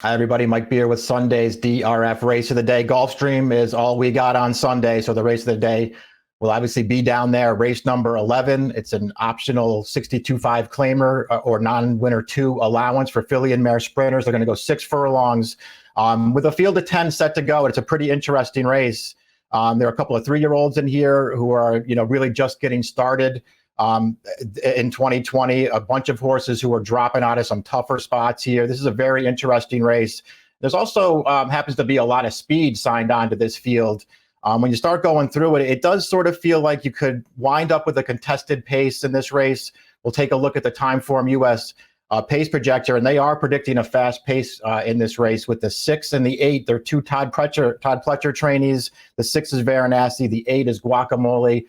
Hi, everybody. Mike Beer with Sunday's DRF Race of the Day. Gulfstream is all we got on Sunday, so the race of the day will obviously be down there. Race number 11. It's an optional 62.5 claimer or non-winner 2 allowance for filly and mare sprinters. They're going to go 6 furlongs with a field of 10 set to go. It's a pretty interesting race. There are a couple of 3-year-olds in here who are, really just getting started. In 2020, a bunch of horses who are dropping out of some tougher spots here. This is a very interesting race. There's also happens to be a lot of speed signed on to this field. When you start going through it, it does sort of feel like you could wind up with a contested pace in this race. We'll take a look at the Timeform US pace projector, and they are predicting a fast pace in this race with the 6 and the 8. They're 2 Todd Pletcher trainees. The 6 is Varanasi. The 8 is Guacamole.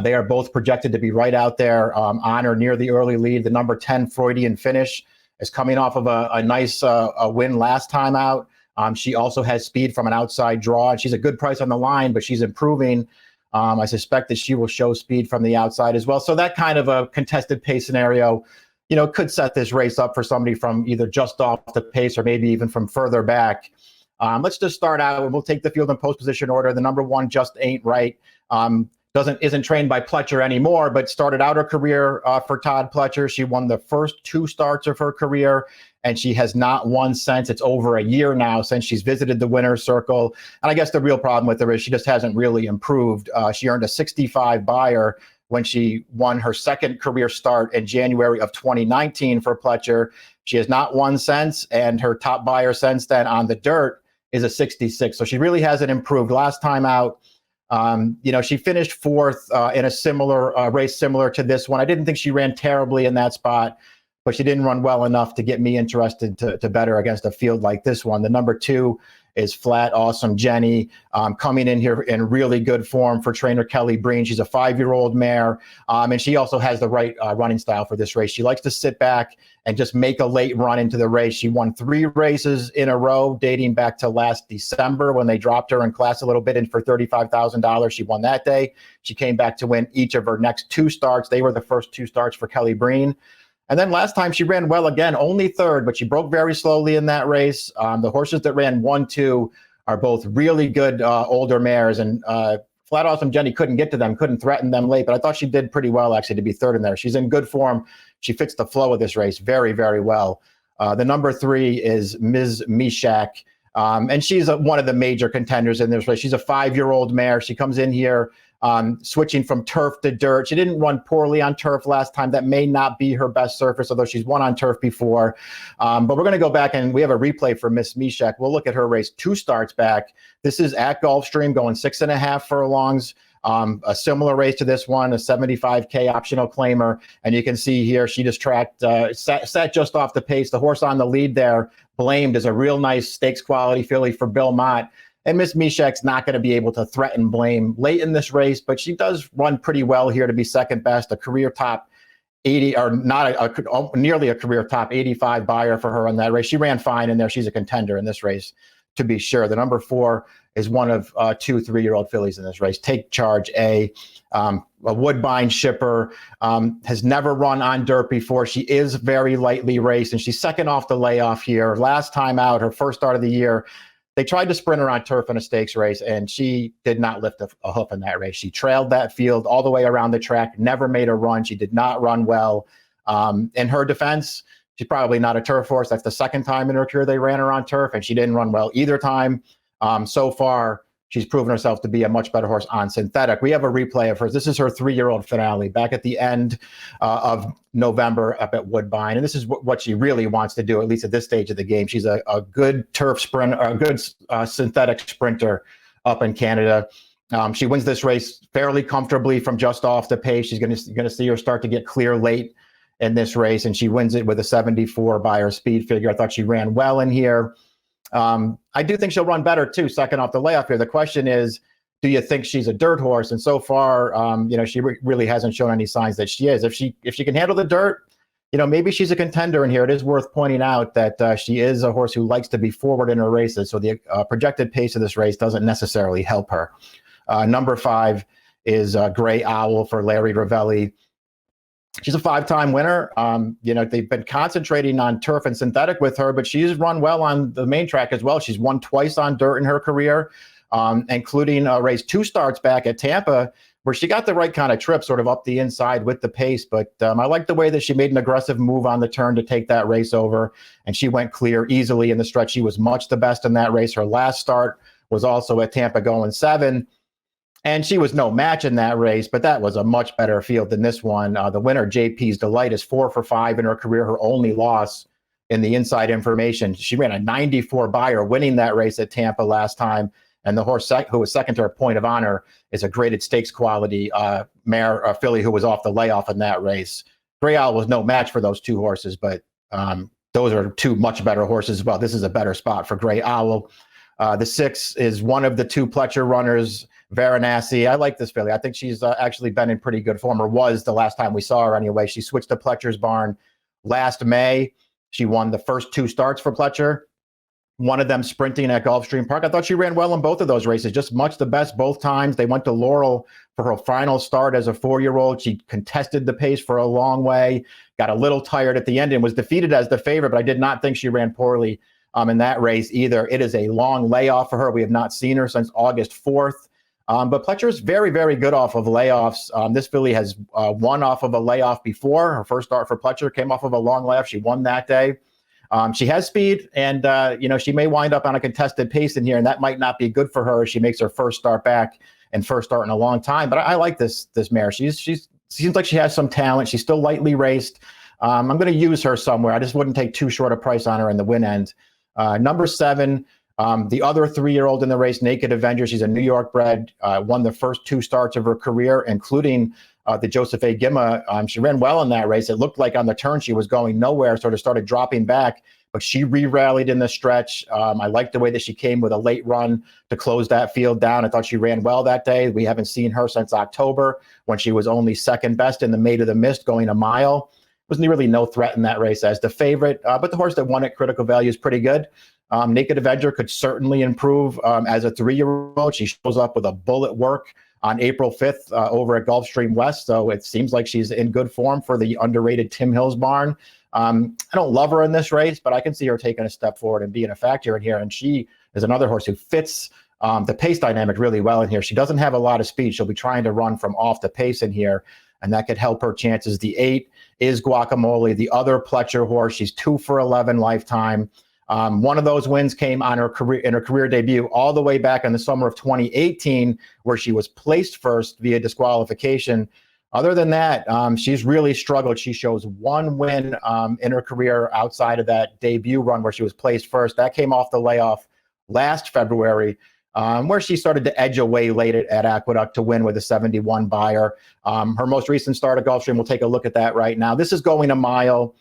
They are both projected to be right out there on or near the early lead. The number 10, Freudian Finish, is coming off of a nice win last time out. She also has speed from an outside draw, and she's a good price on the line, but she's improving. I suspect that she will show speed from the outside as well. So that kind of a contested pace scenario, could set this race up for somebody from either just off the pace or maybe even from further back. Let's just start out, and we'll take the field in post position order. The number 1 just ain't right. Isn't trained by Pletcher anymore, but started out her career for Todd Pletcher. She won the first 2 starts of her career, and she has not won since. It's over a year now since she's visited the winner's circle. And I guess the real problem with her is she just hasn't really improved. She earned a 65 buyer when she won her second career start in January of 2019 for Pletcher. She has not won since, and her top buyer since then on the dirt is a 66. So she really hasn't improved. Last time out, she finished 4th in a similar race similar to this one. I didn't think she ran terribly in that spot, but she didn't run well enough to get me interested to bet her against a field like this one. The number 2 is Flat Awesome Jenny, coming in here in really good form for trainer Kelly Breen. She's a 5-year-old mare, and she also has the right running style for this race. She likes to sit back and just make a late run into the race. She won 3 races in a row dating back to last December when they dropped her in class a little bit and for $35,000. She won that day. She came back to win each of her next 2 starts. They were the first 2 starts for Kelly Breen. And then last time she ran well again, only 3rd, but she broke very slowly in that race. The horses that ran 1, 2 are both really good older mares, and Flat Awesome Jenny couldn't get to them, couldn't threaten them late, but I thought she did pretty well actually to be 3rd in there. She's in good form. She fits the flow of this race very, very well. The number 3 is Ms. Mishak, and she's one of the major contenders in this race. She's a 5-year-old mare. She comes in here switching from turf to dirt. She didn't run poorly on turf last time. That may not be her best surface, although she's won on turf before. But we're going to go back, and we have a replay for Miss Mishak. We'll look at her race 2 starts back. This is at Gulfstream, going 6.5 furlongs. A similar race to this one, a 75K optional claimer. And you can see here, she just tracked, sat just off the pace. The horse on the lead there, Blamed, is a real nice stakes quality filly for Bill Mott. And Miss Mishak's not going to be able to threaten Blame late in this race, but she does run pretty well here to be second best, a career top 80, or not nearly a career top 85 buyer for her on that race. She ran fine in there. She's a contender in this race, to be sure. The number 4 is one of 2 3-year-old fillies in this race. Take Charge A Woodbine shipper, has never run on dirt before. She is very lightly raced, and she's second off the layoff here. Last time out, her first start of the year, they tried to sprint her on turf in a stakes race, and she did not lift a hoof in that race. She trailed that field all the way around the track, never made a run. She did not run well. In her defense, she's probably not a turf horse. That's the second time in her career they ran her on turf, and she didn't run well either time. So far, she's proven herself to be a much better horse on synthetic. We have a replay of hers. This is her 3-year-old finale back at the end of November up at Woodbine. And this is what she really wants to do, at least at this stage of the game. She's a good turf sprint, a good synthetic sprinter up in Canada. She wins this race fairly comfortably from just off the pace. She's going to see her start to get clear late in this race, and she wins it with a 74 by her speed figure. I thought she ran well in here. I do think she'll run better too, second off the layoff here. The question is, do you think she's a dirt horse? And so far, she really hasn't shown any signs that she is. If she can handle the dirt, maybe she's a contender in here. It is worth pointing out that she is a horse who likes to be forward in her races. So the projected pace of this race doesn't necessarily help her. Number 5 is Gray Owl for Larry Ravelli. She's a 5-time winner. They've been concentrating on turf and synthetic with her, but she's run well on the main track as well. She's won twice on dirt in her career, including a race 2 starts back at Tampa, where she got the right kind of trip, sort of up the inside with the pace. But I like the way that she made an aggressive move on the turn to take that race over, and she went clear easily in the stretch. She was much the best in that race. Her last start was also at Tampa, going 7. And she was no match in that race, but that was a much better field than this one. The winner, JP's Delight, is 4 for 5 in her career, her only loss in the inside information. She ran a 94 buyer, winning that race at Tampa last time. And the horse who was second to her Point of Honor is a graded stakes quality mare, filly, who was off the layoff in that race. Gray Owl was no match for those 2 horses, but those are 2 much better horses as well. This is a better spot for Gray Owl. The 6 is one of the 2 Pletcher runners, Varanasi. I like this filly. I think she's actually been in pretty good form, or was the last time we saw her anyway. She switched to Pletcher's barn last May. She won the first 2 starts for Pletcher, one of them sprinting at Gulfstream Park. I thought she ran well in both of those races, just much the best both times. They went to Laurel for her final start as a 4-year-old. She contested the pace for a long way, got a little tired at the end, and was defeated as the favorite, but I did not think she ran poorly in that race either. It is a long layoff for her. We have not seen her since August 4th. But Pletcher's very, very good off of layoffs. This filly has won off of a layoff before. Her first start for Pletcher came off of a long layoff. She won that day. She has speed, and she may wind up on a contested pace in here, and that might not be good for her as she makes her first start back and first start in a long time. But I like this mare. She seems like she has some talent. She's still lightly raced. I'm going to use her somewhere. I just wouldn't take too short a price on her in the win end. Number 7. The other 3-year-old in the race, Naked Avenger, she's a New York bred, won the first 2 starts of her career, including the Joseph A. Gimma. She ran well in that race. It looked like on the turn she was going nowhere, sort of started dropping back, but she re-rallied in the stretch. I liked the way that she came with a late run to close that field down. I thought she ran well that day. We haven't seen her since October, when she was only second best in the Maid of the Mist, going a mile. Was really no threat in that race as the favorite, but the horse that won at critical value is pretty good. Naked Avenger could certainly improve as a 3-year-old. She shows up with a bullet work on April 5th over at Gulfstream West, so it seems like she's in good form for the underrated Tim Hills barn. I don't love her in this race, but I can see her taking a step forward and being a factor in here, and she is another horse who fits the pace dynamic really well in here. She doesn't have a lot of speed. She'll be trying to run from off the pace in here, and that could help her chances. The 8 is Guacamole, the other Pletcher horse. She's 2 for 11 lifetime. One of those wins came on her career debut all the way back in the summer of 2018, where she was placed first via disqualification. Other than that, she's really struggled. She shows 1 win in her career outside of that debut run where she was placed first. That came off the layoff last February, where she started to edge away late at Aqueduct to win with a 71 buyer. Her most recent start at Gulfstream, we'll take a look at that right now. This is going a mile.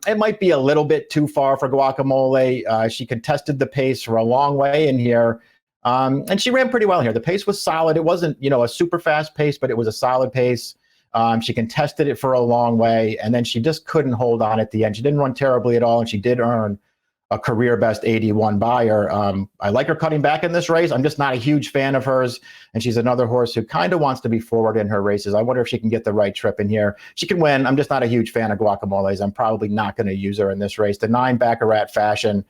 It might be a little bit too far for Guacamole. She contested the pace for a long way in here, and she ran pretty well here. The pace was solid. It wasn't, a super fast pace, but it was a solid pace. She contested it for a long way, and then she just couldn't hold on at the end. She didn't run terribly at all, and she did earn a career best 81 buyer. I like her cutting back in this race. I'm just not a huge fan of hers, and she's another horse who kind of wants to be forward in her races. I wonder if she can get the right trip in here. She can win. I'm just not a huge fan of Guacamole's. I'm probably not going to use her in this race. The 9 Baccarat Fashion.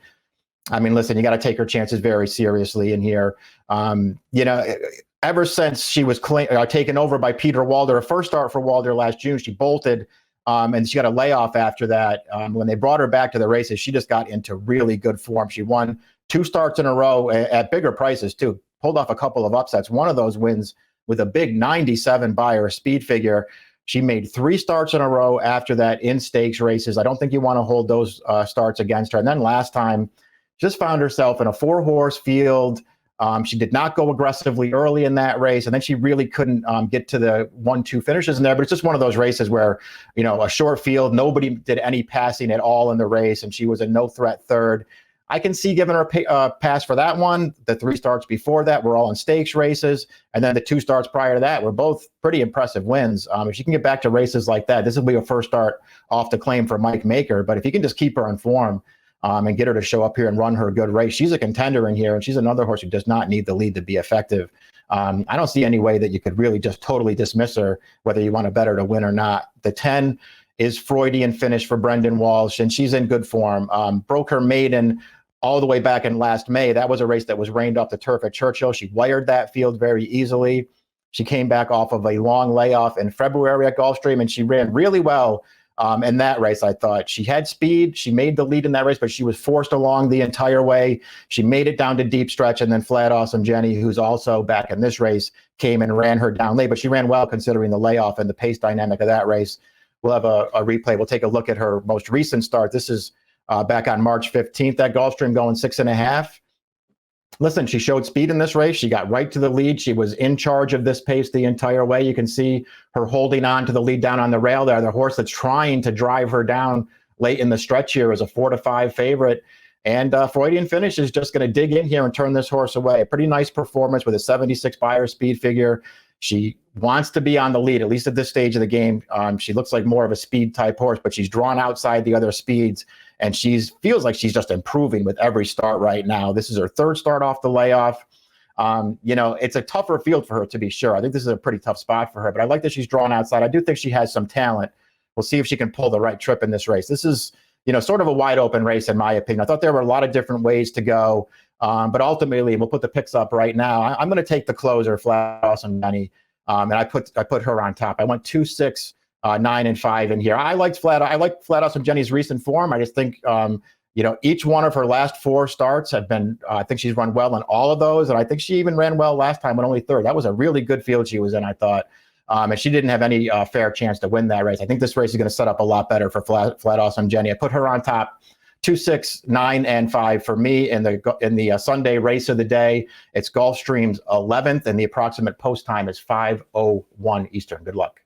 I mean, listen, you got to take her chances very seriously in here. Ever since she was taken over by Peter Walder, her first start for Walder last June, she bolted. And she got a layoff after that. When they brought her back to the races, she just got into really good form. She won 2 starts in a row at bigger prices, too. Pulled off a couple of upsets. One of those wins with a big 97 buyer speed figure. She made 3 starts in a row after that in stakes races. I don't think you want to hold those starts against her. And then last time, just found herself in a 4-horse field. She did not go aggressively early in that race, and then she really couldn't get to the 1-2 finishes in there. But it's just one of those races where, a short field, nobody did any passing at all in the race, and she was a no-threat third. I can see giving her a pass for that one. The 3 starts before that were all in stakes races, and then the 2 starts prior to that were both pretty impressive wins. If she can get back to races like that, this will be a first start off the claim for Mike Maker. But if you can just keep her in form, and get her to show up here and run her good race, she's a contender in here, and she's another horse who does not need the lead to be effective. I don't see any way that you could really just totally dismiss her, whether you want to bet her to win or not. The 10 is Freudian finish for Brendan Walsh, and she's in good form. Broke her maiden all the way back in last May. That was a race that was rained off the turf at Churchill. She wired that field very easily. She came back off of a long layoff in February at Gulfstream, and she ran really well in that race. I thought she had speed. She made the lead in that race, but she was forced along the entire way. She made it down to deep stretch, and then Flat Awesome Jenny, who's also back in this race, came and ran her down late, but she ran well considering the layoff and the pace dynamic of that race. We'll have a replay. We'll take a look at her most recent start. This is back on March 15th at Gulfstream, going 6.5. Listen, she showed speed in this race. She got right to the lead. She was in charge of this pace the entire way. You can see her holding on to the lead down on the rail there. The horse that's trying to drive her down late in the stretch here is a 4-5 favorite. And Freudian Finish is just going to dig in here and turn this horse away. A pretty nice performance with a 76 Beyer speed figure. She wants to be on the lead, at least at this stage of the game. She looks like more of a speed type horse, but she's drawn outside the other speeds, and feels like she's just improving with every start right now. This is her third start off the layoff. It's a tougher field for her, to be sure. I think this is a pretty tough spot for her, but I like that she's drawn outside. I do think she has some talent. We'll see if she can pull the right trip in this race. This is, sort of a wide open race, in my opinion. I thought there were a lot of different ways to go. But ultimately, we'll put the picks up right now. I'm going to take the closer, Flat Awesome Jenny, and I put her on top. I went 2, 6, 9, and 5 in here. I like Flat Awesome Jenny's recent form. I just think each one of her last 4 starts have been. I think she's run well in all of those, and I think she even ran well last time, but only third. That was a really good field she was in, I thought. And she didn't have any fair chance to win that race. I think this race is going to set up a lot better for Flat Awesome Jenny. I put her on top. 2, 6, 9, and 5 for me in the Sunday race of the day. It's Gulfstream's 11th, and the approximate post time is 5:01 Eastern. Good luck.